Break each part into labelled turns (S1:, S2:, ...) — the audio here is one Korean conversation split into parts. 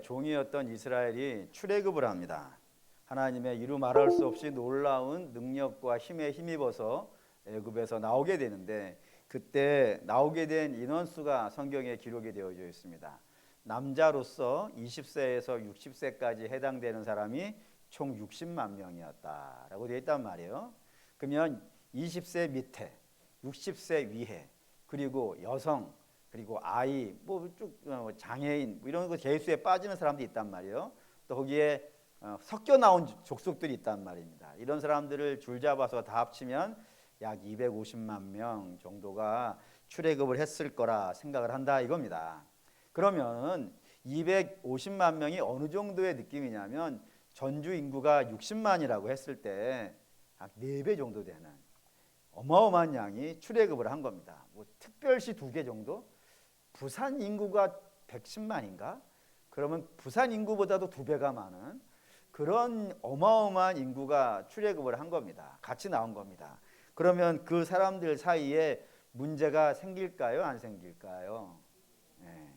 S1: 종이었던 이스라엘이 출애굽을 합니다. 하나님의 이루 말할 수 없이 놀라운 능력과 힘에 힘입어서 애굽에서 나오게 되는데, 그때 나오게 된 인원수가 성경에 기록이 되어져 있습니다. 남자로서 20세에서 60세까지 해당되는 사람이 총 60만 명이었다라고 되어 있단 말이에요. 그러면 20세 밑에, 60세 위에, 그리고 여성, 그리고 아이, 장애인 이런 거 재수에 빠지는 사람도 있단 말이에요. 또 거기에 섞여 나온 족속들이 있단 말입니다. 이런 사람들을 줄잡아서 다 합치면 약 250만 명 정도가 출애굽을 했을 거라 생각을 한다 이겁니다. 그러면 250만 명이 어느 정도의 느낌이냐면, 전주 인구가 60만이라고 했을 때 약 4배 정도 되는 어마어마한 양이 출애굽을 한 겁니다. 특별시 2개 정도? 부산 인구가 110만인가? 그러면 부산 인구보다도 2배가 많은 그런 어마어마한 인구가 출애굽을 한 겁니다. 같이 나온 겁니다. 그러면 그 사람들 사이에 문제가 생길까요? 안 생길까요? 네.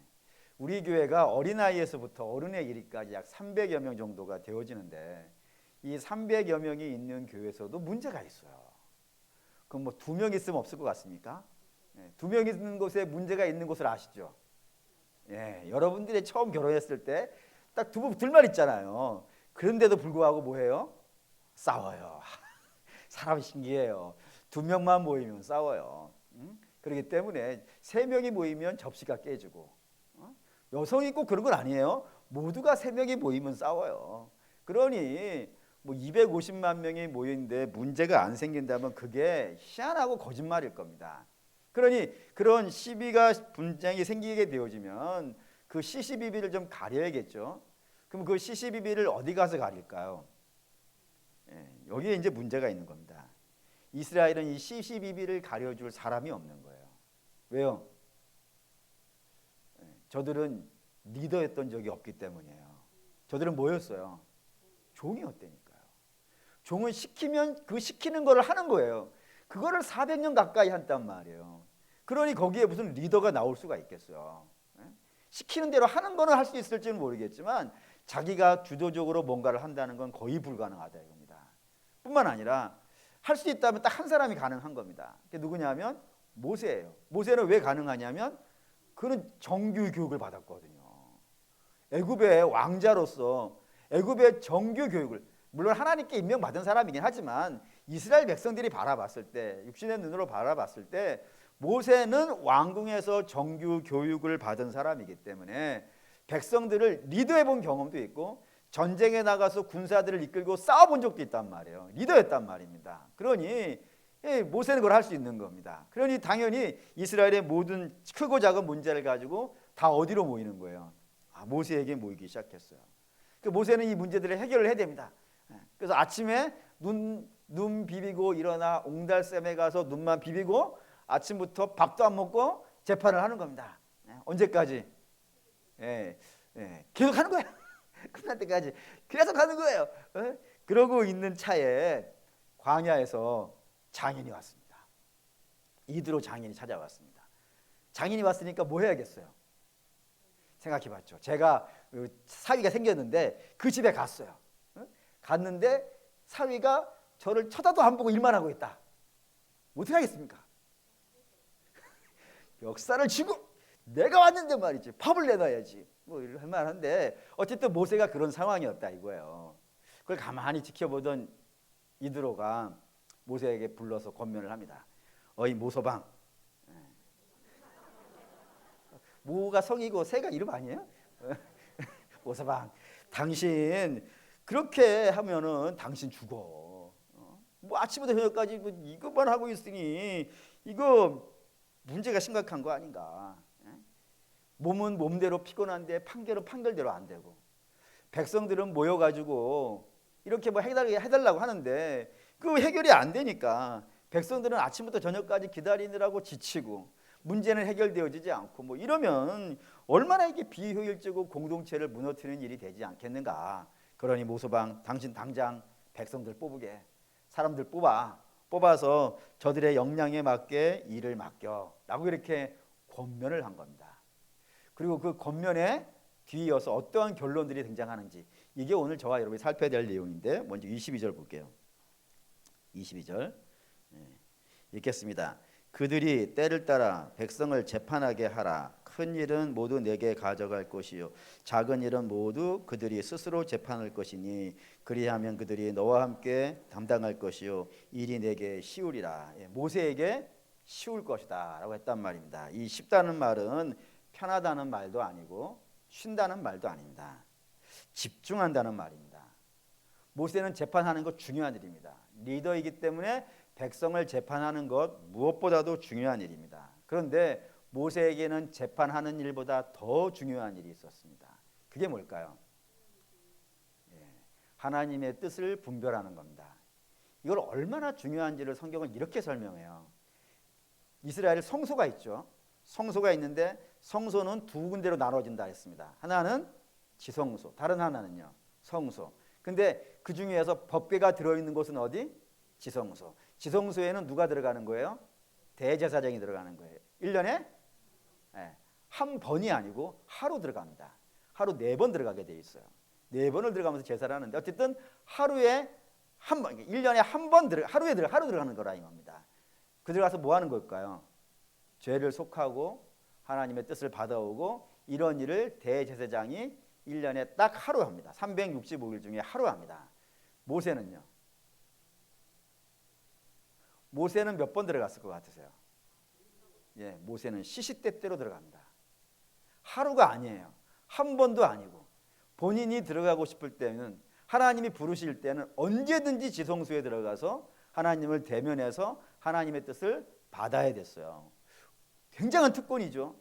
S1: 우리 교회가 어린아이에서부터 어른에 이르기까지 약 300여 명 정도가 되어지는데, 이 300여 명이 있는 교회에서도 문제가 있어요. 그럼 2명 있으면 없을 것 같습니까? 2명 있는 곳에 문제가 있는 곳을 아시죠? 여러분들이 처음 결혼했을 때 딱 둘만 있잖아요. 그런데도 불구하고 뭐해요? 싸워요. 사람 신기해요. 2명만 모이면 싸워요. 그렇기 때문에 3명이 모이면 접시가 깨지고, 여성이 꼭 그런 건 아니에요. 모두가 3명이 모이면 싸워요. 그러니 250만 명이 모이는데 문제가 안 생긴다면 그게 희한하고 거짓말일 겁니다. 그러니 그런 시비가 분쟁이 생기게 되어지면 그 시시비비를 좀 가려야겠죠. 그럼 그 시시비비를 어디 가서 가릴까요? 여기에 이제 문제가 있는 겁니다. 이스라엘은 이 시시비비를 가려줄 사람이 없는 거예요. 왜요? 저들은 리더였던 적이 없기 때문이에요. 저들은 뭐였어요? 종이었다니까요. 종은 시키면 그 시키는 거를 하는 거예요. 그거를 400년 가까이 한단 말이에요. 그러니 거기에 무슨 리더가 나올 수가 있겠어요? 시키는 대로 하는 거는 할 수 있을지는 모르겠지만 자기가 주도적으로 뭔가를 한다는 건 거의 불가능하다 이겁니다. 뿐만 아니라 할 수 있다면 딱 한 사람이 가능한 겁니다. 그게 누구냐면 모세예요. 모세는 왜 가능하냐면 그는 정규 교육을 받았거든요. 애굽의 왕자로서 애굽의 정규 교육을, 물론 하나님께 임명받은 사람이긴 하지만 이스라엘 백성들이 바라봤을 때, 육신의 눈으로 바라봤을 때 모세는 왕궁에서 정규 교육을 받은 사람이기 때문에 백성들을 리드해 본 경험도 있고 전쟁에 나가서 군사들을 이끌고 싸워본 적도 있단 말이에요. 리더였단 말입니다. 그러니 모세는 그걸 할 수 있는 겁니다. 그러니 당연히 이스라엘의 모든 크고 작은 문제를 가지고 다 어디로 모이는 거예요? 모세에게 모이기 시작했어요. 모세는 이 문제들을 해결을 해야 됩니다. 그래서 아침에 눈 비비고 일어나 옹달샘에 가서 눈만 비비고 아침부터 밥도 안 먹고 재판을 하는 겁니다. 언제까지? 계속 하는 거예요. 끝날 때까지 계속 하는 거예요. 그러고 있는 차에 광야에서 장인이 왔습니다. 이드로 장인이 찾아왔습니다. 장인이 왔으니까 뭐 해야겠어요? 생각해봤죠. 제가 사위가 생겼는데 그 집에 갔어요. 갔는데 사위가 저를 쳐다도 안 보고 일만 하고 있다. 어떻게 하겠습니까? 역사를 쥐고 내가 왔는데 말이지 밥을 내놔야지 할 만한데, 어쨌든 모세가 그런 상황이었다 이거예요. 그걸 가만히 지켜보던 이드로가 모세에게 불러서 권면을 합니다. 어이 모서방, 모가 성이고 새가 이름 아니에요? 모서방, 당신 그렇게 하면은 당신 죽어. 아침부터 저녁까지 이것만 하고 있으니 이거 문제가 심각한 거 아닌가. 몸은 몸대로 피곤한데 판결은 판결대로 안 되고, 백성들은 모여가지고 이렇게 해달라고 하는데 그 해결이 안 되니까 백성들은 아침부터 저녁까지 기다리느라고 지치고 문제는 해결되어지지 않고 이러면 얼마나 이게 비효율적이고 공동체를 무너뜨리는 일이 되지 않겠는가. 그러니 모서방, 당신 당장 백성들 뽑으게, 사람들 뽑아서 저들의 역량에 맞게 일을 맡겨 라고 이렇게 권면을 한 겁니다. 그리고 그 권면에 뒤이어서 어떠한 결론들이 등장하는지, 이게 오늘 저와 여러분이 살펴야 될 내용인데, 먼저 22절 볼게요. 22절 읽겠습니다. 그들이 때를 따라 백성을 재판하게 하라. 큰 일은 모두 내게 가져갈 것이요 작은 일은 모두 그들이 스스로 재판할 것이니 그리하면 그들이 너와 함께 담당할 것이요 일이 내게 쉬우리라. 모세에게 쉬울 것이다 라고 했단 말입니다. 이 쉽다는 말은 편하다는 말도 아니고 쉰다는 말도 아닙니다. 집중한다는 말입니다. 모세는 재판하는 것 중요한 일입니다. 리더이기 때문에 백성을 재판하는 것 무엇보다도 중요한 일입니다. 그런데 모세에게는 재판하는 일보다 더 중요한 일이 있었습니다. 그게 뭘까요? 하나님의 뜻을 분별하는 겁니다. 이걸 얼마나 중요한지를 성경은 이렇게 설명해요. 이스라엘에 성소가 있죠. 성소가 있는데 성소는 두 군데로 나눠진다 했습니다. 하나는 지성소, 다른 하나는요 성소. 근데 그 중에서 법궤가 들어있는 곳은 어디? 지성소. 지성소에는 누가 들어가는 거예요? 대제사장이 들어가는 거예요. 1년에 한 번이 아니고 하루 들어갑니다. 하루 4번 들어가게 돼 있어요. 4번을 들어가면서 제사를 하는데 어쨌든 하루에 한 번, 1년에 한 번 하루 들어가는 거라 이 겁니다. 그 들어가서 뭐 하는 걸까요? 죄를 속하고 하나님의 뜻을 받아오고, 이런 일을 대제사장이 1년에 딱 하루 합니다. 365일 중에 하루 합니다. 모세는요? 모세는 몇 번 들어갔을 것 같으세요? 모세는 시시때때로 들어갑니다. 하루가 아니에요. 한 번도 아니고, 본인이 들어가고 싶을 때는, 하나님이 부르실 때는 언제든지 지성소에 들어가서 하나님을 대면해서 하나님의 뜻을 받아야 됐어요. 굉장한 특권이죠.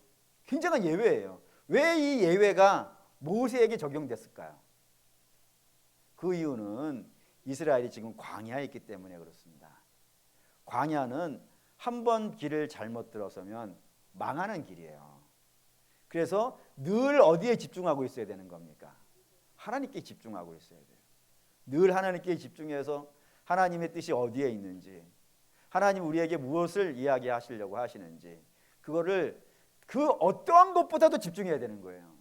S1: 굉장한 예외예요. 왜 이 예외가 모세에게 적용됐을까요? 그 이유는 이스라엘이 지금 광야에 있기 때문에 그렇습니다. 광야는 한 번 길을 잘못 들어서면 망하는 길이에요. 그래서 늘 어디에 집중하고 있어야 되는 겁니까? 하나님께 집중하고 있어야 돼요. 늘 하나님께 집중해서 하나님의 뜻이 어디에 있는지, 하나님 우리에게 무엇을 이야기하시려고 하시는지, 그거를 그 어떠한 것보다도 집중해야 되는 거예요.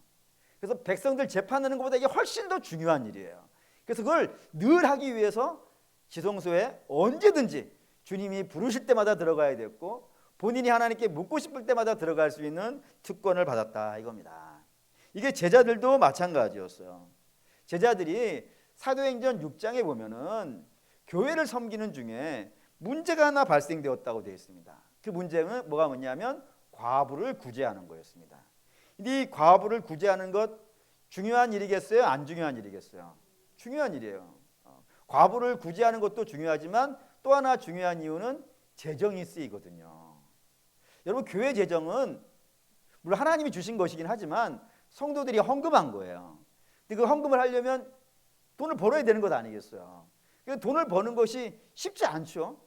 S1: 그래서 백성들 재판하는 것보다 이게 훨씬 더 중요한 일이에요. 그래서 그걸 늘 하기 위해서 지성소에 언제든지 주님이 부르실 때마다 들어가야 됐고, 본인이 하나님께 묻고 싶을 때마다 들어갈 수 있는 특권을 받았다 이겁니다. 이게 제자들도 마찬가지였어요. 제자들이 사도행전 6장에 보면은 교회를 섬기는 중에 문제가 하나 발생되었다고 되어 있습니다. 그 문제는 뭐냐면 과부를 구제하는 거였습니다. 이 과부를 구제하는 것 중요한 일이겠어요? 안 중요한 일이겠어요? 중요한 일이에요. 과부를 구제하는 것도 중요하지만 또 하나 중요한 이유는 재정이 쓰이거든요. 여러분, 교회 재정은 물론 하나님이 주신 것이긴 하지만 성도들이 헌금한 거예요. 근데 그 헌금을 하려면 돈을 벌어야 되는 것 아니겠어요? 그래서 돈을 버는 것이 쉽지 않죠.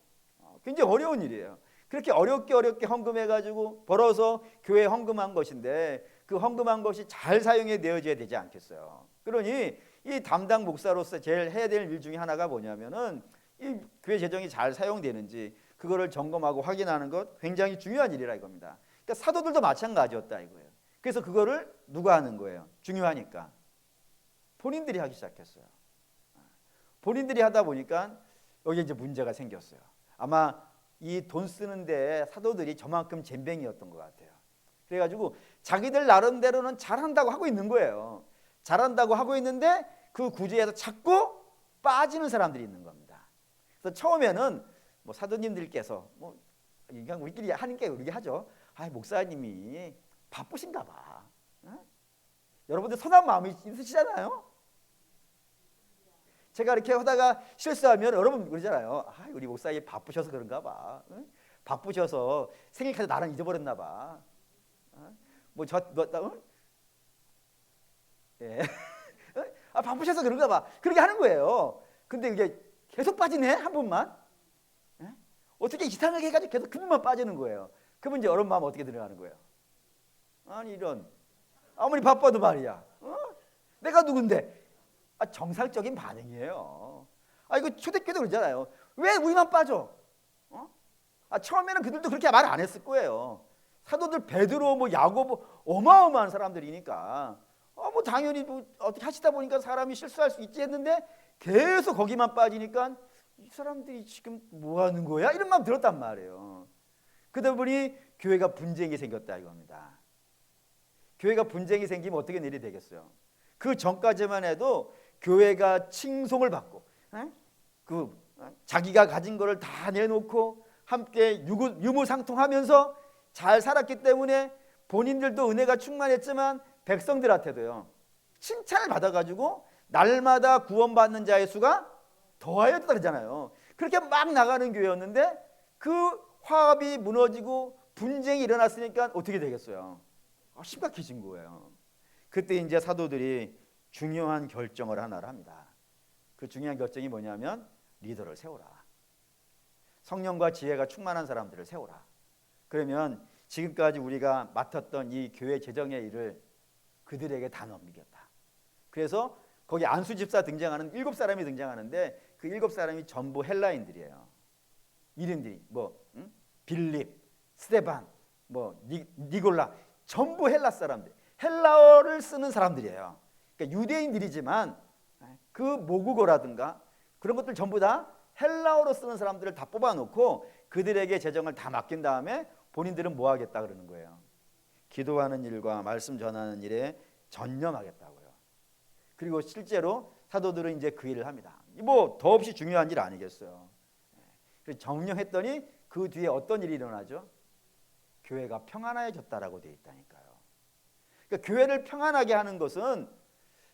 S1: 굉장히 어려운 일이에요. 그렇게 어렵게 헌금해가지고 벌어서 교회에 헌금한 것인데, 그 헌금한 것이 잘 사용이 되어져야 되지 않겠어요? 그러니 이 담당 목사로서 제일 해야 될 일 중에 하나가 뭐냐면은 이 교회 재정이 잘 사용되는지 그거를 점검하고 확인하는 것 굉장히 중요한 일이라 이겁니다. 그러니까 사도들도 마찬가지였다 이거예요. 그래서 그거를 누가 하는 거예요? 중요하니까 본인들이 하기 시작했어요. 본인들이 하다 보니까 여기 이제 문제가 생겼어요. 아마 이 돈 쓰는데 사도들이 저만큼 젬병이었던 것 같아요. 그래가지고 자기들 나름대로는 잘한다고 하고 있는 거예요. 잘한다고 하고 있는데 그 구제에서 자꾸 빠지는 사람들이 있는 겁니다. 그래서 처음에는 뭐 사도님들께서 뭐 그냥 우리끼리 하는 게 우리가 하죠. 아, 목사님이 바쁘신가 봐. 여러분들 선한 마음이 있으시잖아요. 제가 이렇게 하다가 실수하면 여러분 그러잖아요. 아, 우리 목사님 바쁘셔서 그런가 봐. 바쁘셔서 생일 카드 나랑 잊어버렸나 봐. 예. 아, 바쁘셔서 그런가 봐. 그렇게 하는 거예요. 근데 이게 계속 빠지네, 한 번만. 예? 어떻게 이상하게 해가지고 계속 그 분만 빠지는 거예요. 그러면 이제 여러분 마음 어떻게 들어가는 거예요? 아니 이런, 아무리 바빠도 말이야. 내가 누군데? 정상적인 반응이에요. 이거 초대교회도 그러잖아요. 왜 우리만 빠져? 처음에는 그들도 그렇게 말 안 했을 거예요. 사도들 베드로, 야고보 어마어마한 사람들이니까 뭐 당연히 뭐 어떻게 하시다 보니까 사람이 실수할 수 있지 했는데 계속 거기만 빠지니까 이 사람들이 지금 뭐 하는 거야? 이런 마음 들었단 말이에요. 그러다 보니 교회가 분쟁이 생겼다 이겁니다. 교회가 분쟁이 생기면 어떻게 일이 되겠어요? 그 전까지만 해도 교회가 칭송을 받고 자기가 가진 거를 다 내놓고 함께 유무상통하면서 잘 살았기 때문에 본인들도 은혜가 충만했지만 백성들한테도요 칭찬을 받아가지고 날마다 구원받는 자의 수가 더하여 따르잖아요. 그렇게 막 나가는 교회였는데 그 화합이 무너지고 분쟁이 일어났으니까 어떻게 되겠어요? 심각해진 거예요. 그때 이제 사도들이 중요한 결정을 하나를 합니다. 그 중요한 결정이 뭐냐면 리더를 세워라. 성령과 지혜가 충만한 사람들을 세워라. 그러면 지금까지 우리가 맡았던 이 교회 재정의 일을 그들에게 다 넘기겠다. 그래서 거기 안수 집사 등장하는 7사람이 등장하는데 그 7사람이 전부 헬라인들이에요. 이름들이 빌립, 스데반, 니골라 전부 헬라 사람들. 헬라어를 쓰는 사람들이에요. 그러니까 유대인들이지만 그 모국어라든가 그런 것들 전부 다 헬라어로 쓰는 사람들을 다 뽑아놓고 그들에게 재정을 다 맡긴 다음에 본인들은 뭐 하겠다 그러는 거예요? 기도하는 일과 말씀 전하는 일에 전념하겠다고요. 그리고 실제로 사도들은 이제 그 일을 합니다. 뭐 더없이 중요한 일 아니겠어요. 그래서 정령했더니 그 뒤에 어떤 일이 일어나죠? 교회가 평안해졌다라고 되어 있다니까요. 그러니까 교회를 평안하게 하는 것은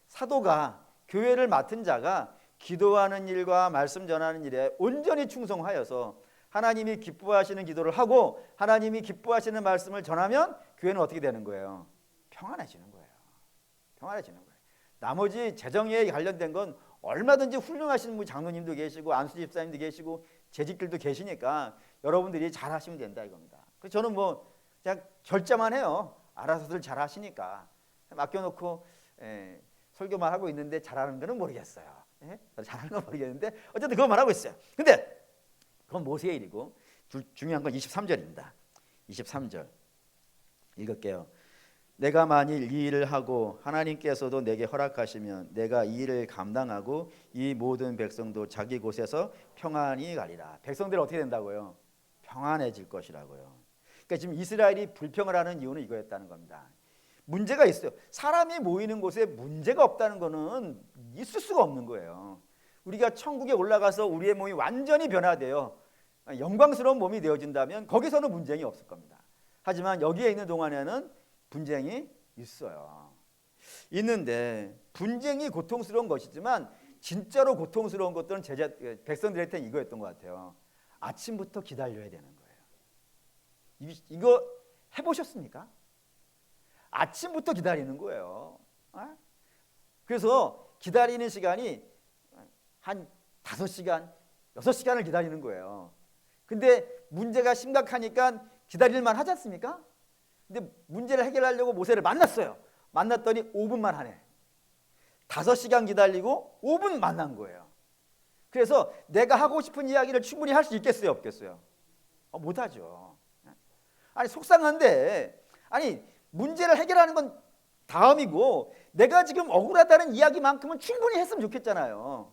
S1: 사도가 교회를 맡은 자가 기도하는 일과 말씀 전하는 일에 온전히 충성하여서 하나님이 기뻐하시는 기도를 하고 하나님이 기뻐하시는 말씀을 전하면 교회는 어떻게 되는 거예요? 평안해지는 거예요. 평안해지는 거예요. 나머지 재정에 관련된 건 얼마든지 훌륭하신 장로님도 계시고 안수 집사님도 계시고 재직들도 계시니까 여러분들이 잘하시면 된다 이겁니다. 그래서 저는 뭐 그냥 결제만 해요. 알아서들 잘하시니까 맡겨놓고 설교만 하고 있는데 잘하는 거는 모르겠어요. 잘하는 건 모르겠는데 어쨌든 그것만 하고 있어요. 근데 그건 모세의 일이고 중요한 건 23절입니다. 23절 읽을게요. 내가 만일 이 일을 하고 하나님께서도 내게 허락하시면 내가 이 일을 감당하고 이 모든 백성도 자기 곳에서 평안히 가리라. 백성들은 어떻게 된다고요? 평안해질 것이라고요. 그러니까 지금 이스라엘이 불평을 하는 이유는 이거였다는 겁니다. 문제가 있어요. 사람이 모이는 곳에 문제가 없다는 거는 있을 수가 없는 거예요. 우리가 천국에 올라가서 우리의 몸이 완전히 변화되어 영광스러운 몸이 되어진다면 거기서는 분쟁이 없을 겁니다. 하지만 여기에 있는 동안에는 분쟁이 있어요. 있는데 분쟁이 고통스러운 것이지만 진짜로 고통스러운 것들은 백성들한테는 이거였던 것 같아요. 아침부터 기다려야 되는 거예요. 이거 해보셨습니까? 아침부터 기다리는 거예요. 그래서 기다리는 시간이 한 5시간, 6시간을 기다리는 거예요. 근데 문제가 심각하니까 기다릴만 하지 않습니까? 근데 문제를 해결하려고 모세를 만났어요. 만났더니 5분만 하네. 5시간 기다리고 5분 만난 거예요. 그래서 내가 하고 싶은 이야기를 충분히 할 수 있겠어요, 없겠어요? 못하죠. 아니 속상한데 문제를 해결하는 건 다음이고 내가 지금 억울하다는 이야기만큼은 충분히 했으면 좋겠잖아요.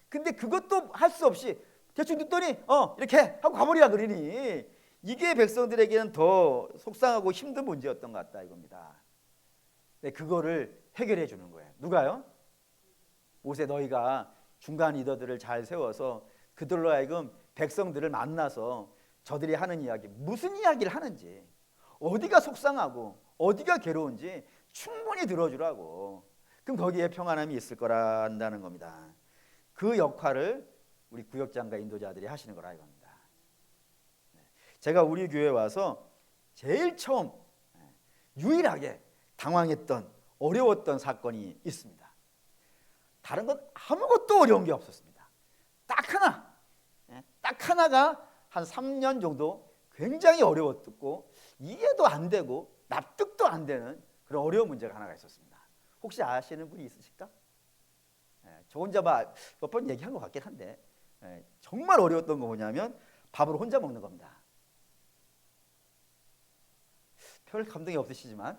S1: 근데 그것도 할 수 없이 대충 듣더니 이렇게 하고 가버리라 그러니 이게 백성들에게는 더 속상하고 힘든 문제였던 것 같다 이겁니다. 네, 그거를 해결해 주는 거예요. 누가요? 모세 너희가 중간 리더들을 잘 세워서 그들로 하여금 백성들을 만나서 저들이 하는 이야기, 무슨 이야기를 하는지, 어디가 속상하고 어디가 괴로운지 충분히 들어주라고. 그럼 거기에 평안함이 있을 거라 한다는 겁니다. 그 역할을 우리 구역장과 인도자들이 하시는 거라 이겁니다. 제가 우리 교회에 와서 제일 처음 유일하게 당황했던 어려웠던 사건이 있습니다. 다른 건 아무것도 어려운 게 없었습니다. 딱 하나가 한 3년 정도 굉장히 어려웠고 이해도 안 되고 납득도 안 되는 그런 어려운 문제가 하나가 있었습니다. 혹시 아시는 분이 있으실까? 저 혼자 몇 번 얘기한 것 같긴 한데 정말 어려웠던 거 뭐냐면 밥을 혼자 먹는 겁니다. 별 감동이 없으시지만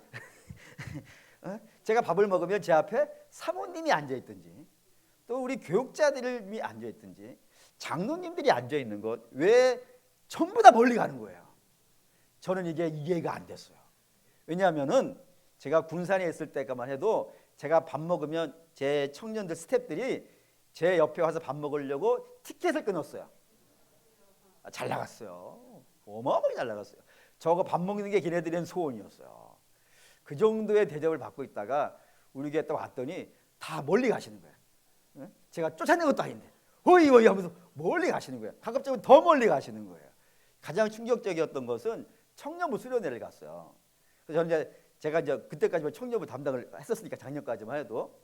S1: 제가 밥을 먹으면 제 앞에 사모님이 앉아있든지 또 우리 교육자들이 앉아있든지 장로님들이 앉아있는 것 왜 전부 다 멀리 가는 거예요. 저는 이게 이해가 안 됐어요. 왜냐하면은 제가 군산에 있을 때까만 해도 제가 밥 먹으면 제 청년들 스태프들이 제 옆에 와서 밥 먹으려고 티켓을 끊었어요. 잘 나갔어요. 어마어마하게 잘 나갔어요. 저거 밥 먹는 게 걔네들은 소원이었어요. 그 정도의 대접을 받고 있다가 우리 교회 또 왔더니 다 멀리 가시는 거예요. 제가 쫓아낸 것도 아닌데 어이 어이 하면서 멀리 가시는 거예요. 가급적이면 더 멀리 가시는 거예요. 가장 충격적이었던 것은 청년부 수련회를 갔어요. 그래서 저는 이제 제가 이제 그때까지만 청년부 담당을 했었으니까 작년까지만 해도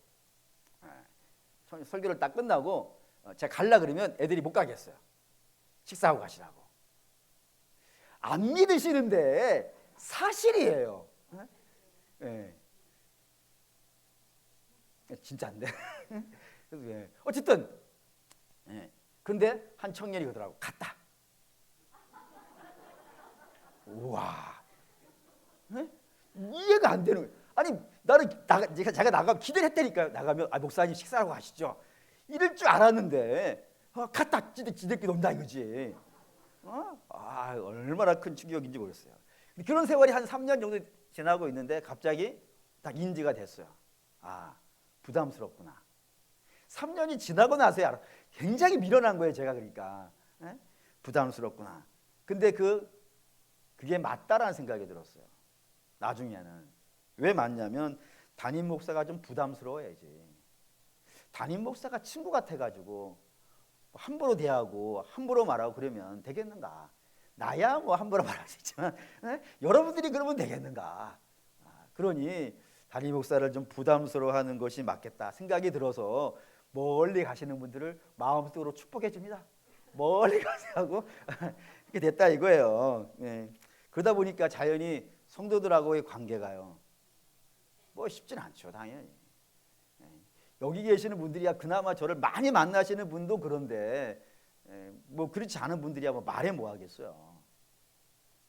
S1: 설교를 딱 끝나고 제가 갈라 그러면 애들이 못 가겠어요. 식사하고 가시라고. 안 믿으시는데 사실이에요. 네. 진짜인데. 그래서 어쨌든 근데 한 청년이 그러더라고. 갔다. 우와. 이해가 안 되는 거예요. 아니 나는 제가 나가면 기대를 했다니까요. 나가면 목사님 식사하고 가시죠. 이럴 줄 알았는데 갔다 지들끼리 논다 이거지. 얼마나 큰 충격인지 모르겠어요. 그런 세월이 한 3년 정도 지나고 있는데 갑자기 딱 인지가 됐어요. 부담스럽구나. 3년이 지나고 나서야 알아. 굉장히 미련한 거예요, 제가. 그러니까 부담스럽구나. 근데 그게 맞다라는 생각이 들었어요. 나중에는. 왜 맞냐면 담임 목사가 좀 부담스러워야지. 담임 목사가 친구 같아가지고 함부로 대하고 함부로 말하고 그러면 되겠는가. 나야 뭐 함부로 말할 수 있지만 여러분들이 그러면 되겠는가. 그러니 담임 목사를 좀 부담스러워하는 것이 맞겠다 생각이 들어서 멀리 가시는 분들을 마음속으로 축복해 줍니다. 멀리 가세요 이렇게 됐다 이거예요. 그러다 보니까 자연히 성도들하고의 관계가요 뭐 쉽진 않죠. 당연히 여기 계시는 분들이야 그나마 저를 많이 만나시는 분도 그런데 뭐 그렇지 않은 분들이야 뭐 말해 뭐 하겠어요.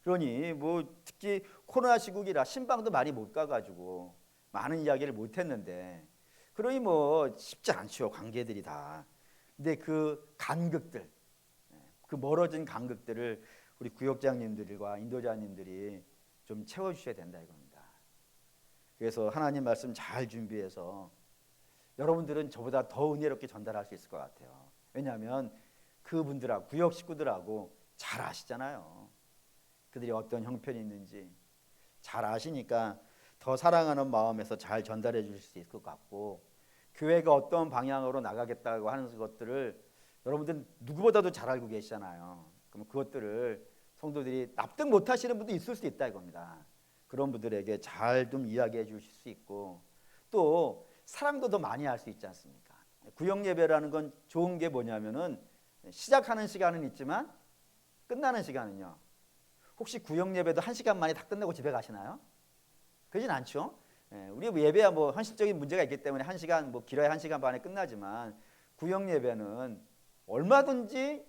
S1: 그러니 뭐 특히 코로나 시국이라 신방도 많이 못 가가지고 많은 이야기를 못 했는데 그러니 뭐 쉽지 않죠. 관계들이 다. 근데 그 간극들, 그 멀어진 간극들을 우리 구역장님들과 인도자님들이 좀 채워주셔야 된다 이겁니다. 그래서 하나님 말씀 잘 준비해서 여러분들은 저보다 더 은혜롭게 전달할 수 있을 것 같아요. 왜냐하면 그분들하고 구역 식구들하고 잘 아시잖아요. 그들이 어떤 형편이 있는지 잘 아시니까 더 사랑하는 마음에서 잘 전달해 주실 수 있을 것 같고 교회가 어떤 방향으로 나가겠다고 하는 것들을 여러분들은 누구보다도 잘 알고 계시잖아요. 그럼 그것들을 성도들이 납득 못하시는 분도 있을 수 있다 이겁니다. 그런 분들에게 잘 좀 이야기해 주실 수 있고 또 사랑도 더 많이 할 수 있지 않습니까? 구역 예배라는 건 좋은 게 뭐냐면은 시작하는 시간은 있지만 끝나는 시간은요. 혹시 구역 예배도 1시간 만에 다 끝내고 집에 가시나요? 그러진 않죠. 우리 예배야 뭐 현실적인 문제가 있기 때문에 1시간 뭐 길어야 1시간 반에 끝나지만 구역 예배는 얼마든지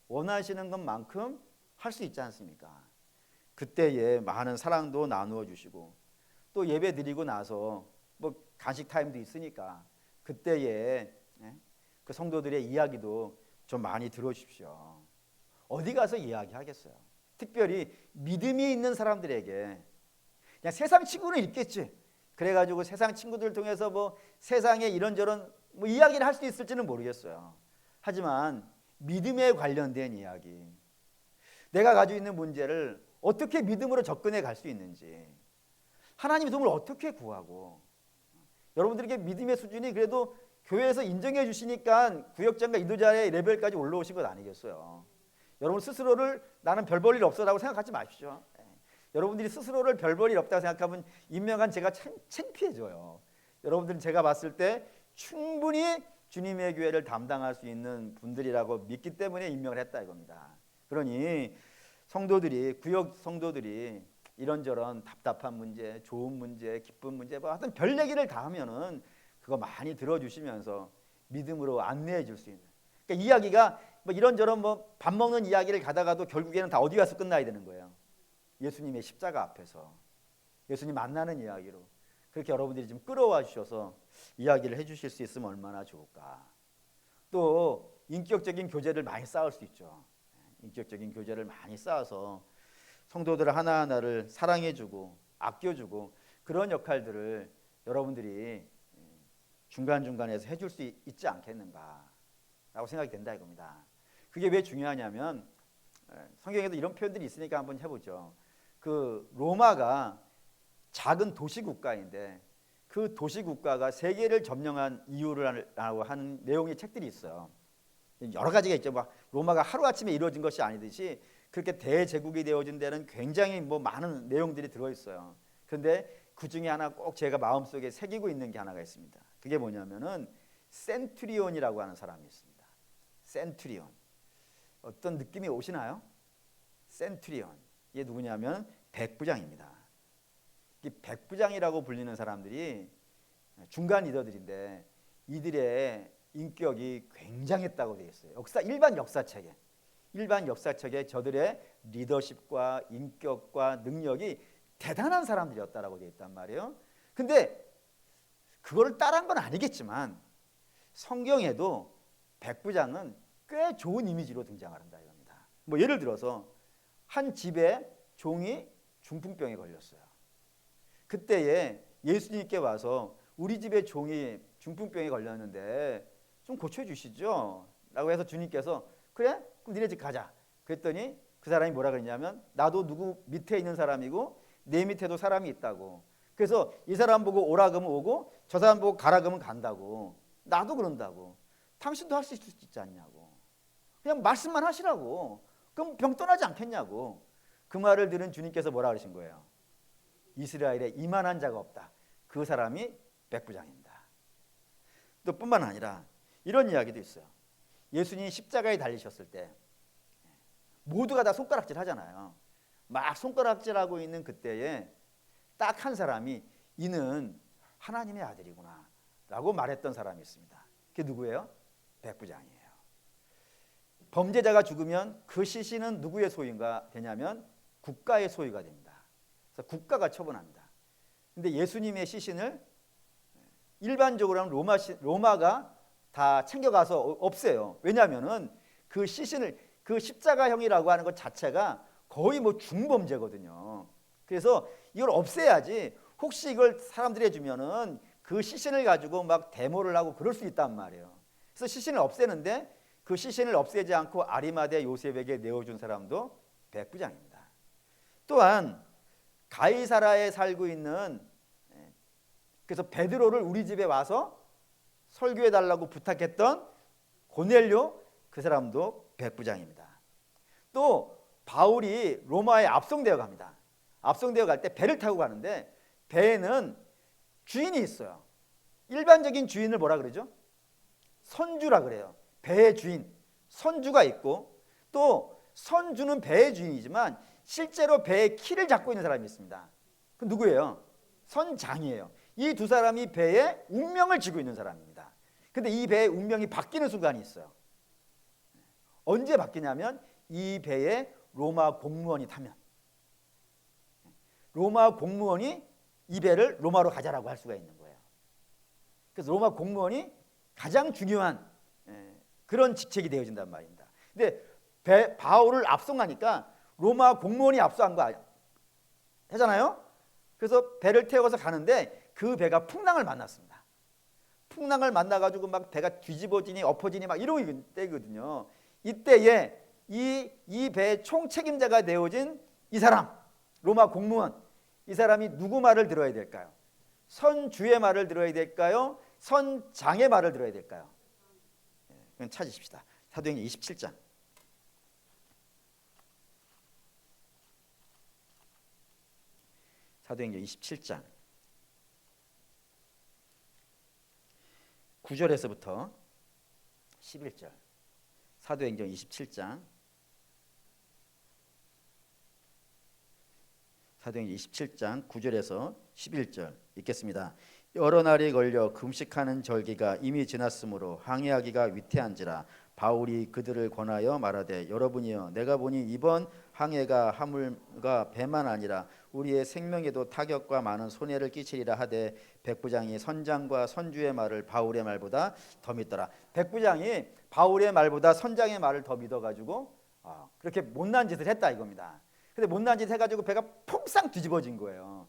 S1: 원하시는 것만큼 할 수 있지 않습니까? 그때에 많은 사랑도 나누어 주시고 또 예배 드리고 나서 뭐 간식 타임도 있으니까 그때에 그 성도들의 이야기도 좀 많이 들어주십시오. 어디 가서 이야기하겠어요? 특별히 믿음이 있는 사람들에게 그냥 세상 친구는 있겠지. 그래가지고 세상 친구들 통해서 뭐 세상에 이런저런 뭐 이야기를 할 수 있을지는 모르겠어요. 하지만 믿음에 관련된 이야기, 내가 가지고 있는 문제를 어떻게 믿음으로 접근해 갈 수 있는지, 하나님의 도움을 어떻게 구하고, 여러분들에게 믿음의 수준이 그래도 교회에서 인정해 주시니까 구역장과 인도자의 레벨까지 올라오신 것 아니겠어요. 여러분 스스로를 나는 별 볼 일 없어라고 생각하지 마십시오. 여러분들이 스스로를 별 볼 일 없다고 생각하면 임명한 제가 창피해져요. 여러분들은 제가 봤을 때 충분히 주님의 교회를 담당할 수 있는 분들이라고 믿기 때문에 임명을 했다 이겁니다. 그러니 성도들이 구역 성도들이 이런저런 답답한 문제, 좋은 문제, 기쁜 문제 뭐 하여튼 별 얘기를 다 하면은 그거 많이 들어주시면서 믿음으로 안내해 줄 수 있는 그러니까 이야기가 뭐 이런저런 뭐 밥 먹는 이야기를 가다가도 결국에는 다 어디 가서 끝나야 되는 거예요. 예수님의 십자가 앞에서 예수님 만나는 이야기로 그렇게 여러분들이 좀 끌어와 주셔서 이야기를 해주실 수 있으면 얼마나 좋을까. 또 인격적인 교제를 많이 쌓을 수 있죠. 인격적인 교제를 많이 쌓아서 성도들 하나하나를 사랑해주고 아껴주고 그런 역할들을 여러분들이 중간중간에서 해줄 수 있지 않겠는가라고 생각이 된다 이겁니다. 그게 왜 중요하냐면 성경에도 이런 표현들이 있으니까 한번 해보죠. 그 로마가 작은 도시 국가인데 그 도시 국가가 세계를 점령한 이유라고 하는 내용의 책들이 있어요. 여러 가지가 있죠. 막 로마가 하루아침에 이루어진 것이 아니듯이 그렇게 대제국이 되어진 데는 굉장히 많은 내용들이 들어있어요. 그런데 그 중에 하나 꼭 제가 마음속에 새기고 있는 게 하나가 있습니다. 그게 뭐냐면은 센투리온이라고 하는 사람이 있습니다. 센투리온. 어떤 느낌이 오시나요? 센투리온. 이게 누구냐면 백부장입니다. 이 백부장이라고 불리는 사람들이 중간 리더들인데 이들의 인격이 굉장했다고 되어 있어요. 일반 역사책에 저들의 리더십과 인격과 능력이 대단한 사람들이었다라고 되어 있단 말이에요. 근데 그거를 따라한 건 아니겠지만 성경에도 백부장은 꽤 좋은 이미지로 등장한다 이겁니다. 예를 들어서 한 집에 종이 중풍병에 걸렸어요. 그때에 예수님께 와서 우리 집에 종이 중풍병에 걸렸는데 좀 고쳐주시죠 라고 해서 주님께서 그래? 그럼 니네 집 가자. 그랬더니 그 사람이 뭐라 그랬냐면 나도 누구 밑에 있는 사람이고 내 밑에도 사람이 있다고. 그래서 이 사람 보고 오라 그러면 오고 저 사람 보고 가라 그러면 간다고. 나도 그런다고. 당신도 할 수 있지 않냐고. 그냥 말씀만 하시라고. 그럼 병 떠나지 않겠냐고. 그 말을 들은 주님께서 뭐라 그러신 거예요? 이스라엘에 이만한 자가 없다. 그 사람이 백부장입니다. 또 뿐만 아니라 이런 이야기도 있어요. 예수님이 십자가에 달리셨을 때 모두가 다 손가락질 하잖아요. 막 손가락질하고 있는 그때에 딱 한 사람이 이는 하나님의 아들이구나 라고 말했던 사람이 있습니다. 그게 누구예요? 백부장이에요. 범죄자가 죽으면 그 시신은 누구의 소유가 되냐면 국가의 소유가 됩니다. 그래서 국가가 처분합니다. 근데 예수님의 시신을 일반적으로 하면 로마가 다 챙겨가서 없애요. 왜냐하면은 그 시신을 그 십자가형이라고 하는 것 자체가 거의 중범죄거든요. 그래서 이걸 없애야지. 혹시 이걸 사람들이 해주면은 그 시신을 가지고 막 데모를 하고 그럴 수 있단 말이에요. 그래서 시신을 없애는데 그 시신을 없애지 않고 아리마대 요셉에게 내어준 사람도 백부장입니다. 또한 가이사라에 살고 있는 그래서 베드로를 우리 집에 와서 설교해 달라고 부탁했던 고넬료 그 사람도 백부장입니다. 또 바울이 로마에 압송되어 갑니다. 압송되어 갈 때 배를 타고 가는데 배에는 주인이 있어요. 일반적인 주인을 뭐라 그러죠? 선주라 그래요. 배의 주인, 선주가 있고 또 선주는 배의 주인이지만 실제로 배의 키를 잡고 있는 사람이 있습니다. 그 누구예요? 선장이에요. 이 두 사람이 배의 운명을 쥐고 있는 사람입니다. 근데 이 배의 운명이 바뀌는 순간이 있어요. 언제 바뀌냐면 이 배에 로마 공무원이 타면 로마 공무원이 이 배를 로마로 가자라고 할 수가 있는 거예요. 그래서 로마 공무원이 가장 중요한 그런 직책이 되어진단 말입니다. 근데 바울을 압송하니까 로마 공무원이 압수한 거 하잖아요. 그래서 배를 태워서 가는데 그 배가 풍랑을 만났습니다. 풍랑을 만나가지고 막 배가 뒤집어지니 엎어지니 막 이런 때거든요. 이때에 이 배의 총책임자가 되어진 이 사람, 로마 공무원, 이 사람이 누구 말을 들어야 될까요? 선주의 말을 들어야 될까요? 선장의 말을 들어야 될까요? 그럼 찾으십시다. 사도행전 27장. 사도행전 27장 9절에서부터 11절. 사도행전 27장 사도행전 27장 9절에서 11절 읽겠습니다. 여러 날이 걸려 금식하는 절기가 이미 지났으므로 항해하기가 위태한지라 바울이 그들을 권하여 말하되 여러분이여 내가 보니 이번 항해가 화물과 배만 아니라 우리의 생명에도 타격과 많은 손해를 끼치리라 하되 백부장이 선장과 선주의 말을 바울의 말보다 더 믿더라. 백부장이 바울의 말보다 선장의 말을 더 믿어가지고 그렇게 못난 짓을 했다 이겁니다. 근데 못난 짓 해가지고 배가 퐁상 뒤집어진 거예요.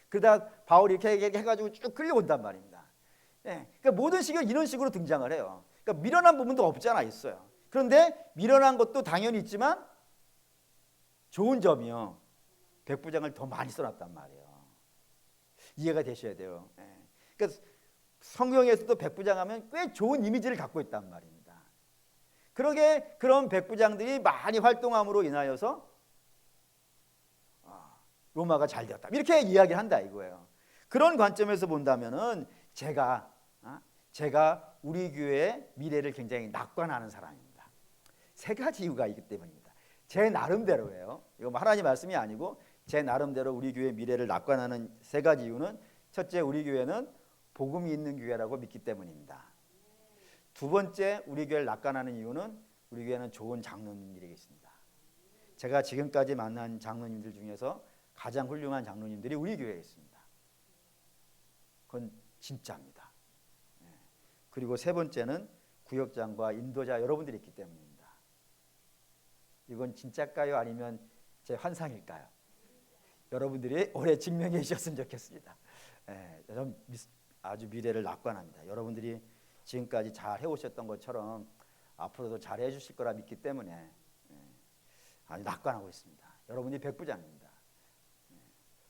S1: 그러다 바울이 이렇게 해가지고 쭉 끌려온단 말입니다. 그러니까 모든 시기가 이런 식으로 등장을 해요. 그러니까 미련한 부분도 없지 않아 있어요. 그런데 미련한 것도 당연히 있지만 좋은 점이요. 백부장을 더 많이 써놨단 말이에요. 이해가 되셔야 돼요. 그러니까 성경에서도 백부장 하면 꽤 좋은 이미지를 갖고 있단 말입니다. 그러게 그런 백부장들이 많이 활동함으로 인하여서 로마가 잘 되었다. 이렇게 이야기를 한다 이거예요. 그런 관점에서 본다면은 제가 우리 교회의 미래를 굉장히 낙관하는 사람입니다. 세 가지 이유가 있기 때문입니다. 제 나름대로예요. 이거 하나님 말씀이 아니고 제 나름대로 우리 교회의 미래를 낙관하는 세 가지 이유는 첫째, 우리 교회는 복음이 있는 교회라고 믿기 때문입니다. 두 번째, 우리 교회를 낙관하는 이유는 우리 교회는 좋은 장로님들이 있습니다. 제가 지금까지 만난 장로님들 중에서 가장 훌륭한 장로님들이 우리 교회에 있습니다. 그건 진짜입니다. 그리고 세 번째는 구역장과 인도자 여러분들이 있기 때문입니다. 이건 진짜일까요? 아니면 제 환상일까요? 여러분들이 오래 증명해 주셨으면 좋겠습니다. 저는 아주 미래를 낙관합니다. 여러분들이 지금까지 잘 해오셨던 것처럼 앞으로도 잘 해주실 거라 믿기 때문에 아주 낙관하고 있습니다. 여러분이 백부장입니다.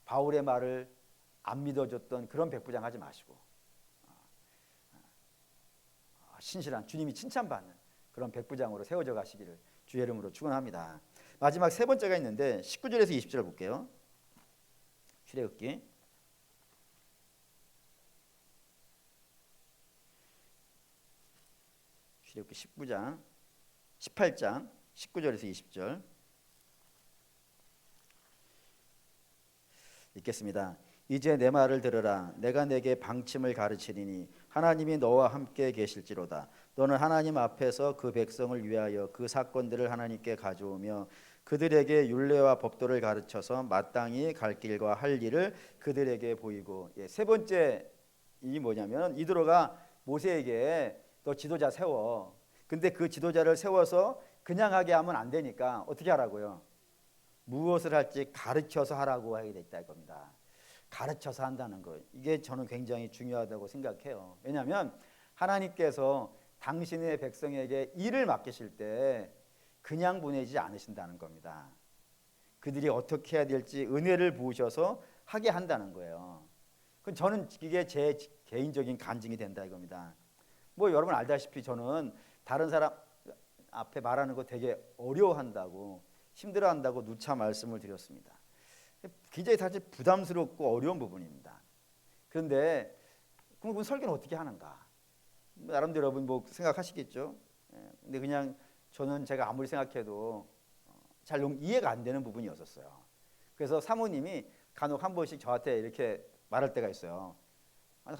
S1: 바울의 말을 안 믿어줬던 그런 백부장 하지 마시고 신실한 주님이 칭찬받는 그런 백부장으로 세워져 가시기를 주의 이름으로 축원합니다. 마지막 세 번째가 있는데 19절에서 20절 볼게요. 출애굽기 19장 18장 19절에서 20절 읽겠습니다. 이제 내 말을 들으라. 내가 내게 방침을 가르치리니 하나님이 너와 함께 계실지로다. 너는 하나님 앞에서 그 백성을 위하여 그 사건들을 하나님께 가져오며 그들에게 율례와 법도를 가르쳐서 마땅히 갈 길과 할 일을 그들에게 보이고. 세 번째 이 뭐냐면 이드로가 모세에게 너 지도자 세워. 근데 그 지도자를 세워서 그냥 하게 하면 안 되니까 어떻게 하라고요? 무엇을 할지 가르쳐서 하라고 하게 됐다 이겁니다. 가르쳐서 한다는 거, 이게 저는 굉장히 중요하다고 생각해요. 왜냐하면 하나님께서 당신의 백성에게 일을 맡기실 때 그냥 보내지 않으신다는 겁니다. 그들이 어떻게 해야 될지 은혜를 부으셔서 하게 한다는 거예요. 그럼 저는 이게 제 개인적인 간증이 된다 이겁니다. 뭐 여러분 알다시피 저는 다른 사람 앞에 말하는 거 되게 어려워한다고, 힘들어한다고 누차 말씀을 드렸습니다. 굉장히 사실 부담스럽고 어려운 부분입니다. 그런데 그럼 설교는 어떻게 하는가? 나름대로 여러분 뭐 생각하시겠죠. 근데 그냥 저는 제가 아무리 생각해도 잘 이해가 안 되는 부분이었어요. 그래서 사모님이 간혹 한 번씩 저한테 이렇게 말할 때가 있어요.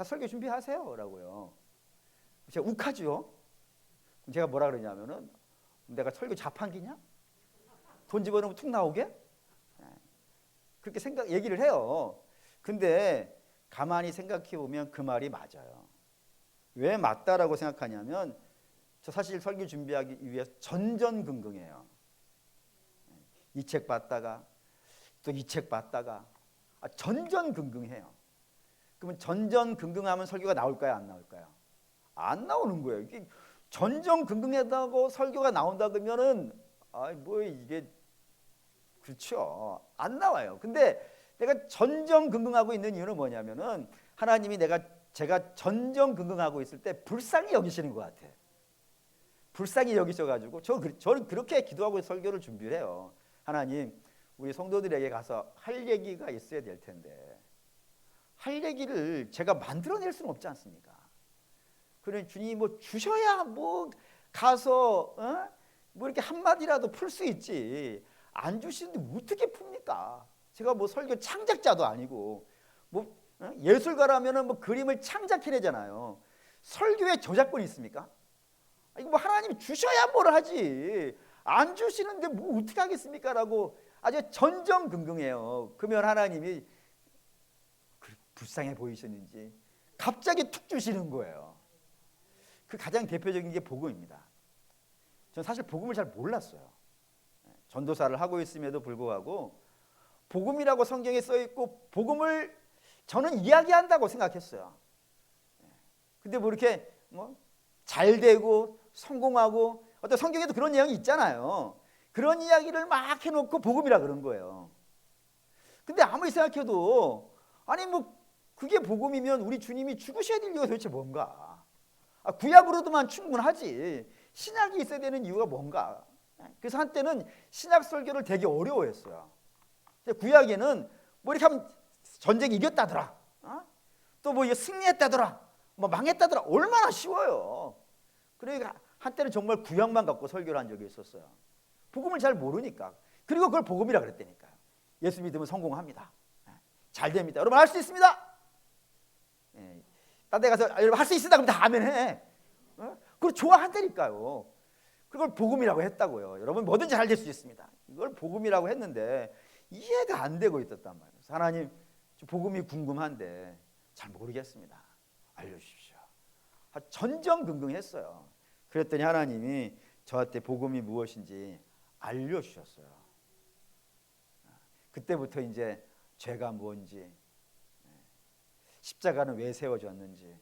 S1: 설교 준비하세요라고요. 제가 욱하죠. 제가 뭐라 그러냐면은 내가 설교 자판기냐? 돈 집어넣으면 툭 나오게? 그렇게 얘기를 해요. 근데 가만히 생각해 보면 그 말이 맞아요. 왜 맞다라고 생각하냐면 저 사실 설교 준비하기 위해서 전전긍긍해요. 이 책 봤다가 또 이 책 봤다가 전전긍긍해요. 그러면 전전긍긍하면 설교가 나올까요? 안 나올까요? 안 나오는 거예요. 이게 전전긍긍하다고 설교가 나온다 그러면은 뭐 이게 그렇죠. 안 나와요. 근데 내가 전전긍긍하고 있는 이유는 뭐냐면은 하나님이 제가 전전긍긍하고 있을 때 불쌍히 여기시는 것 같아. 불쌍히 여기셔가지고 저는 그렇게 기도하고 설교를 준비를 해요. 하나님, 우리 성도들에게 가서 할 얘기가 있어야 될 텐데 할 얘기를 제가 만들어낼 수는 없지 않습니까? 그러니 주님이 뭐 주셔야 뭐 가서 뭐 이렇게 한마디라도 풀 수 있지. 안 주시는데 어떻게 풉니까? 제가 뭐 설교 창작자도 아니고 뭐 예술가라면은 뭐 그림을 창작해내잖아요. 설교에 저작권이 있습니까? 이거 뭐 하나님이 주셔야 뭘 하지. 안 주시는데 뭐 어떻게 하겠습니까? 라고 아주 전전긍긍해요. 그러면 하나님이 불쌍해 보이셨는지 갑자기 툭 주시는 거예요. 그 가장 대표적인 게 복음입니다. 전 사실 복음을 잘 몰랐어요. 전도사를 하고 있음에도 불구하고 복음이라고 성경에 써 있고 복음을 저는 이야기한다고 생각했어요. 근데 뭐 이렇게 잘 되고 성공하고 어떤 성경에도 그런 내용이 있잖아요. 그런 이야기를 막 해놓고 복음이라 그런 거예요. 근데 아무리 생각해도 아니 뭐 그게 복음이면 우리 주님이 죽으셔야 될 이유가 도대체 뭔가? 구약으로도만 충분하지 신약이 있어야 되는 이유가 뭔가? 그래서 한때는 신약 설교를 되게 어려워했어요. 구약에는 뭐 이렇게 하면 전쟁 이겼다더라, 또 뭐 승리했다더라, 뭐 망했다더라, 얼마나 쉬워요. 그러니까 한때는 정말 구약만 갖고 설교를 한 적이 있었어요. 복음을 잘 모르니까. 그리고 그걸 복음이라 그랬다니까요. 예수 믿으면 성공합니다. 잘 됩니다. 여러분 할 수 있습니다. 딴 데 가서 여러분 할 수 있습니다. 그럼 다 아멘해. 그걸 좋아한다니까요. 그걸 복음이라고 했다고요. 여러분 뭐든지 잘 될 수 있습니다. 이걸 복음이라고 했는데 이해가 안 되고 있었단 말이에요. 하나님 복음이 궁금한데 잘 모르겠습니다. 알려주십시오. 전전긍긍했어요. 그랬더니 하나님이 저한테 복음이 무엇인지 알려주셨어요. 그때부터 이제 죄가 뭔지, 십자가는 왜 세워졌는지,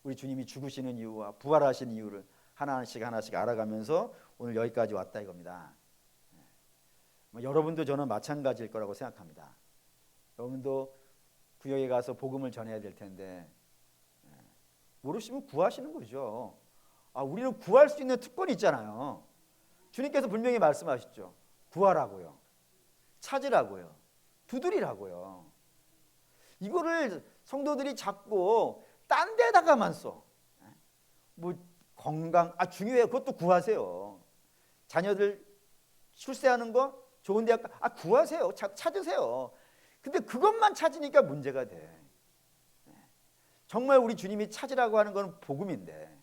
S1: 우리 주님이 죽으시는 이유와 부활하신 이유를 하나씩 알아가면서 오늘 여기까지 왔다 이겁니다. 여러분도 저는 마찬가지일 거라고 생각합니다. 여러분도 구역에 가서 복음을 전해야 될 텐데 모르시면 구하시는 거죠. 우리는 구할 수 있는 특권이 있잖아요. 주님께서 분명히 말씀하셨죠. 구하라고요, 찾으라고요, 두드리라고요. 이거를 성도들이 자꾸 딴 데다가만 써. 뭐 건강 중요해요. 그것도 구하세요. 자녀들 출세하는 거 좋은 대학 구하세요. 찾으세요. 근데 그것만 찾으니까 문제가 돼. 정말 우리 주님이 찾으라고 하는 건 복음인데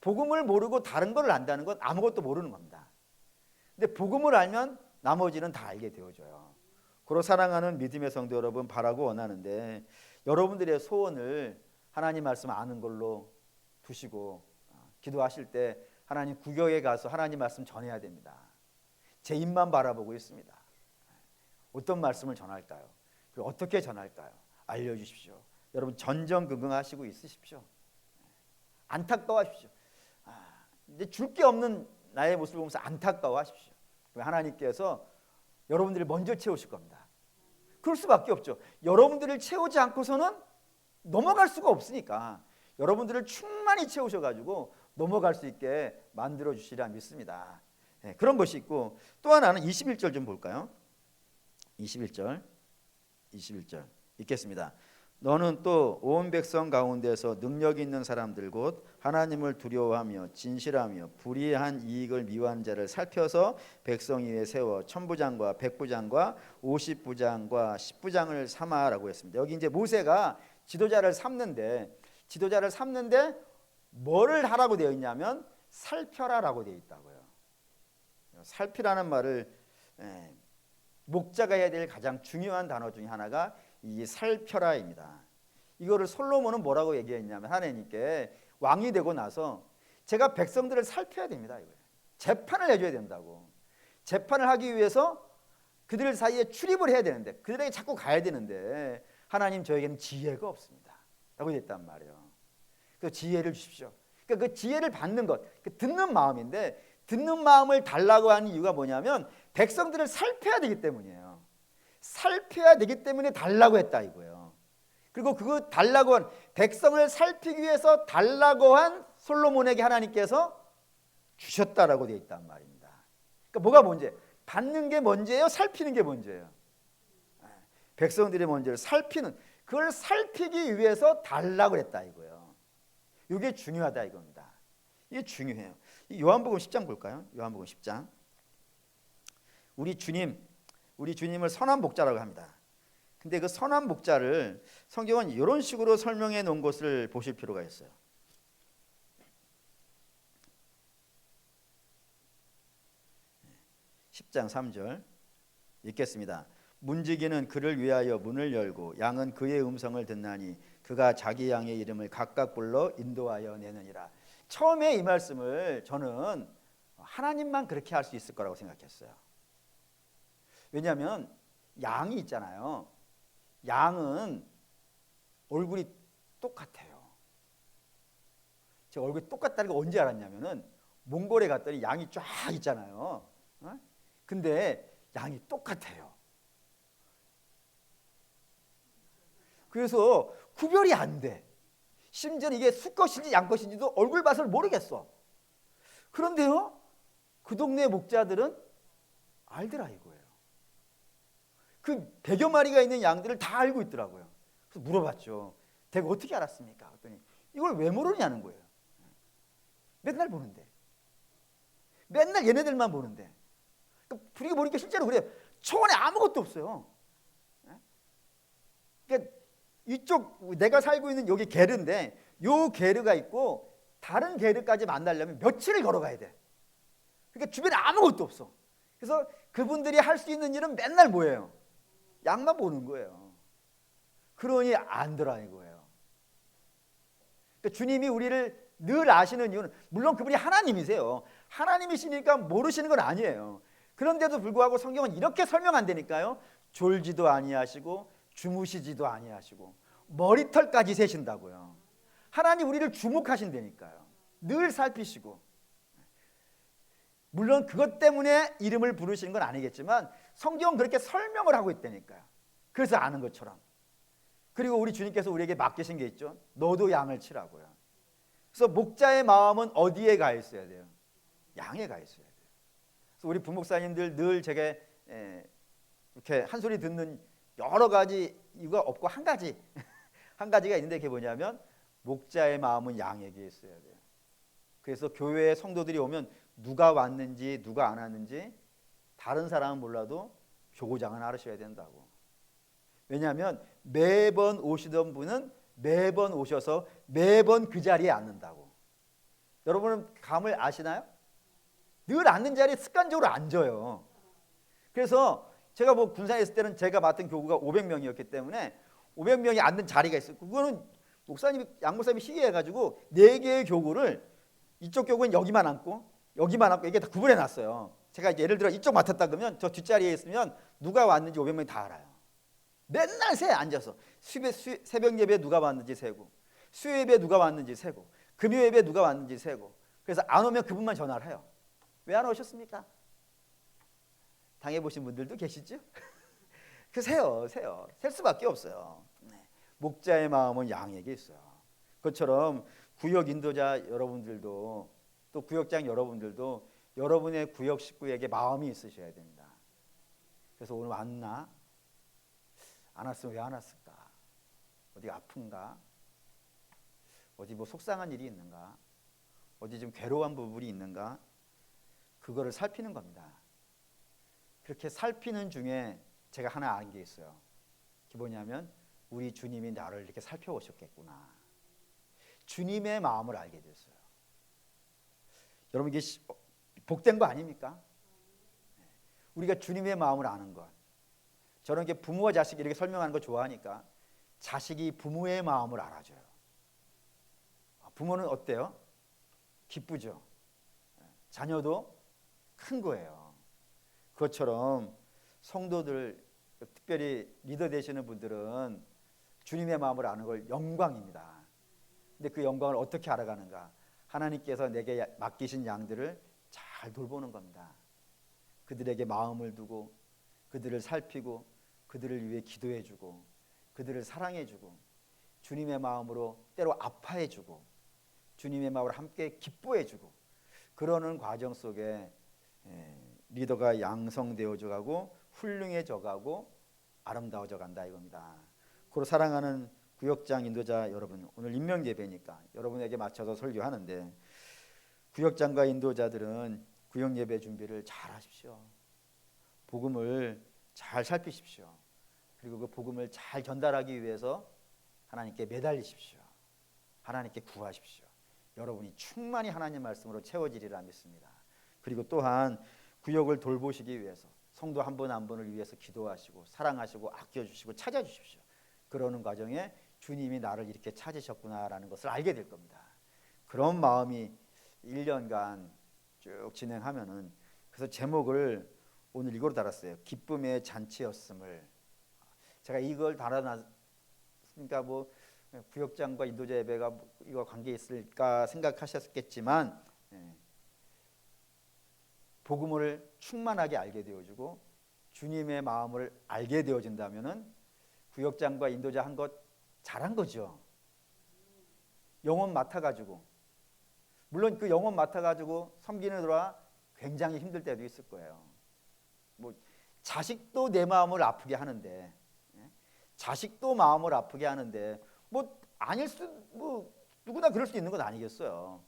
S1: 복음을 모르고 다른 걸 안다는 건 아무것도 모르는 겁니다. 근데 복음을 알면 나머지는 다 알게 되어져요. 그로 사랑하는 믿음의 성도 여러분, 바라고 원하는데 여러분들의 소원을 하나님 말씀 아는 걸로 두시고 기도하실 때 하나님 구역에 가서 하나님 말씀 전해야 됩니다. 제 입만 바라보고 있습니다. 어떤 말씀을 전할까요? 그리고 어떻게 전할까요? 알려주십시오. 여러분 전전긍긍하시고 있으십시오. 안타까워하십시오. 이제 줄 게 없는 나의 모습을 보면서 안타까워하십시오. 하나님께서 여러분들을 먼저 채우실 겁니다. 그럴 수밖에 없죠. 여러분들을 채우지 않고서는 넘어갈 수가 없으니까 여러분들을 충만히 채우셔가지고 넘어갈 수 있게 만들어 주시리라 믿습니다. 그런 것이 있고 또 하나는 21절 좀 볼까요? 21절 읽겠습니다. 너는 또 온 백성 가운데서 능력 있는 사람들 곧 하나님을 두려워하며 진실하며 불의한 이익을 미워하는 자를 살펴서 백성 위에 세워 천부장과 백부장과 50부장과 10부장을 삼아라고 했습니다. 여기 이제 모세가 지도자를 삼는데 뭐를 하라고 되어 있냐면 살펴라라고 되어 있다고요. 살피라는 말을 목자가 해야 될 가장 중요한 단어 중에 하나가 이 살펴라입니다. 이거를 솔로몬은 뭐라고 얘기했냐면 하나님께 왕이 되고 나서 제가 백성들을 살펴야 됩니다. 이거예요. 재판을 해줘야 된다고. 재판을 하기 위해서 그들 사이에 출입을 해야 되는데 그들에게 자꾸 가야 되는데 하나님 저에게는 지혜가 없습니다 라고 했단 말이에요. 그 지혜를 주십시오. 그러니까 그 지혜를 받는 것, 그 듣는 마음인데 듣는 마음을 달라고 하는 이유가 뭐냐면 백성들을 살펴야 되기 때문이에요. 살펴야 되기 때문에 달라고 했다 이거예요. 그리고 그거 달라고 한 백성을 살피기 위해서 달라고 한 솔로몬에게 하나님께서 주셨다라고 되어 있단 말입니다. 그러니까 뭐가 문제? 받는 게 문제예요? 살피는 게 문제예요? 백성들의 문제를 살피는, 그걸 살피기 위해서 달라고 했다 이거예요. 이게 중요하다 이겁니다. 이게 중요해요. 요한복음 10장 볼까요? 요한복음 10장. 우리 주님을 선한 목자라고 합니다. 근데 그 선한 목자를 성경은 이런 식으로 설명해 놓은 것을 보실 필요가 있어요. 10장 3절 읽겠습니다. 문지기는 그를 위하여 문을 열고 양은 그의 음성을 듣나니 그가 자기 양의 이름을 각각 불러 인도하여 내느니라. 처음에 이 말씀을 저는 하나님만 그렇게 할 수 있을 거라고 생각했어요. 왜냐하면 양이 있잖아요. 양은 얼굴이 똑같아요. 제가 얼굴이 똑같다는 걸 언제 알았냐면은 몽골에 갔더니 양이 쫙 있잖아요. 근데 양이 똑같아요. 그래서 구별이 안 돼. 심지어 이게 수컷인지 양컷인지도 얼굴 봐서 모르겠어. 그런데요, 그 동네 목자들은 알더라 이거예요. 그 100여 마리가 있는 양들을 다 알고 있더라고요. 그래서 물어봤죠. 내가 어떻게 알았습니까? 그랬더니 이걸 왜 모르냐는 거예요. 맨날 보는데. 맨날 얘네들만 보는데. 그러니까 보니까 실제로 그래요. 초원에 아무것도 없어요. 그러니까 이쪽 내가 살고 있는 여기 게르인데 요 게르가 있고 다른 게르까지 만나려면 며칠을 걸어가야 돼. 그러니까 주변에 아무것도 없어. 그래서 그분들이 할 수 있는 일은 맨날 뭐예요? 양만 보는 거예요. 그러니 안더라 이거예요. 그러니까 주님이 우리를 늘 아시는 이유는 물론 그분이 하나님이세요. 하나님이시니까 모르시는 건 아니에요. 그런데도 불구하고 성경은 이렇게 설명한다니까요. 졸지도 아니하시고 주무시지도 아니하시고 머리털까지 세신다고요. 하나님 우리를 주목하신다니까요. 늘 살피시고. 물론 그것 때문에 이름을 부르시는 건 아니겠지만 성경은 그렇게 설명을 하고 있다니까요. 그래서 아는 것처럼. 그리고 우리 주님께서 우리에게 맡기신 게 있죠. 너도 양을 치라고요. 그래서 목자의 마음은 어디에 가 있어야 돼요? 양에 가 있어야 돼요. 그래서 우리 부목사님들 늘 제게 이렇게 한 소리 듣는 여러 가지 이유가 없고 한 가지가 있는데 그게 뭐냐면 목자의 마음은 양에게 있어야 돼요. 그래서 교회에 성도들이 오면 누가 왔는지 누가 안 왔는지 다른 사람은 몰라도 교구장은 알으셔야 된다고. 왜냐하면 매번 오시던 분은 매번 오셔서 매번 그 자리에 앉는다고. 여러분은 감을 아시나요? 늘 앉는 자리에 습관적으로 앉아요. 그래서 제가 뭐 군산에 있을 때는 제가 맡은 교구가 500명이었기 때문에 500명이 앉는 자리가 있어요. 그거는 양 목사님이 시기해가지고 4개의 교구를 이쪽 교구는 여기만 앉고 이게 다 구분해 놨어요. 제가 예를 들어 이쪽 맡았다 그러면 저 뒷자리에 있으면 누가 왔는지 500명이 다 알아요. 맨날 새 앉아서 새벽 예배에 누가 왔는지 세고 수요 예배에 누가 왔는지 세고 금요 예배에 누가 왔는지 세고 그래서 안 오면 그분만 전화를 해요. 왜 안 오셨습니까? 당해보신 분들도 계시죠? 그 세요. 셀 수밖에 없어요. 목자의 마음은 양에게 있어요. 그것처럼 구역 인도자 여러분들도 또 구역장 여러분들도 여러분의 구역 식구에게 마음이 있으셔야 됩니다. 그래서 오늘 왔나? 안 왔으면 왜 안 왔을까? 어디 아픈가? 어디 뭐 속상한 일이 있는가? 어디 좀 괴로운 부분이 있는가? 그거를 살피는 겁니다. 그렇게 살피는 중에 제가 하나 아는 게 있어요. 그게 뭐냐면 우리 주님이 나를 이렇게 살펴오셨겠구나. 주님의 마음을 알게 됐어요. 여러분 이게 복된 거 아닙니까? 우리가 주님의 마음을 아는 것. 저는 이렇게 부모와 자식 이렇게 설명하는 거 좋아하니까 자식이 부모의 마음을 알아줘요. 부모는 어때요? 기쁘죠. 자녀도 큰 거예요. 그것처럼 성도들, 특별히 리더 되시는 분들은 주님의 마음을 아는 걸 영광입니다. 근데 그 영광을 어떻게 알아가는가? 하나님께서 내게 맡기신 양들을 잘 돌보는 겁니다. 그들에게 마음을 두고 그들을 살피고 그들을 위해 기도해주고 그들을 사랑해주고 주님의 마음으로 때로 아파해주고 주님의 마음으로 함께 기뻐해주고 그러는 과정 속에 리더가 양성되어져 가고 훌륭해져 가고 아름다워져 간다 이겁니다. 그로 사랑하는 구역장 인도자 여러분, 오늘 임명 예배니까 여러분에게 맞춰서 설교하는데 구역장과 인도자들은 구역 예배 준비를 잘 하십시오. 복음을 잘 살피십시오. 그리고 그 복음을 잘 전달하기 위해서 하나님께 매달리십시오. 하나님께 구하십시오. 여러분이 충만히 하나님 말씀으로 채워지리라 믿습니다. 그리고 또한 구역을 돌보시기 위해서 성도 한 분 한 분을 위해서 기도하시고 사랑하시고 아껴주시고 찾아주십시오. 그러는 과정에 주님이 나를 이렇게 찾으셨구나라는 것을 알게 될 겁니다. 그런 마음이 1년간 쭉 진행하면은, 그래서 제목을 오늘 이거로 달았어요. 기쁨의 잔치였음을. 제가 이걸 달아놨으니까 뭐 구역장과 인도자 예배가 이거 관계 있을까 생각하셨겠지만, 복음을 충만하게 알게 되어지고 주님의 마음을 알게 되어진다면은 구역장과 인도자 한 것 잘한 거죠. 영혼 맡아가지고, 물론 그 영혼 맡아가지고 섬기는 돌아 굉장히 힘들 때도 있을 거예요. 뭐 자식도 내 마음을 아프게 하는데, 자식도 마음을 아프게 하는데 뭐 아닐 수, 뭐 누구나 그럴 수 있는 건 아니겠어요.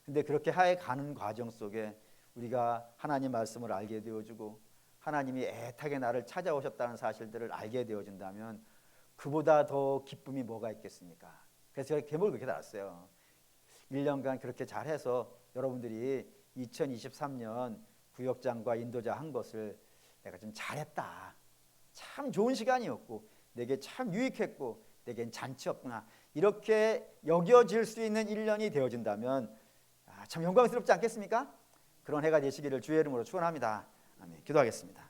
S1: 근데 그렇게 하에 가는 과정 속에 우리가 하나님 말씀을 알게 되어주고 하나님이 애타게 나를 찾아오셨다는 사실들을 알게 되어진다면 그보다 더 기쁨이 뭐가 있겠습니까? 그래서 제가 제목을 그렇게 달았어요. 1년간 그렇게 잘해서 여러분들이 2023년 구역장과 인도자 한 것을 내가 좀 잘했다, 참 좋은 시간이었고 내게 참 유익했고 내겐 잔치였구나, 이렇게 여겨질 수 있는 1년이 되어진다면 참 영광스럽지 않겠습니까? 그런 해가 되시기를 주의 이름으로 축원합니다. 아멘. 기도하겠습니다.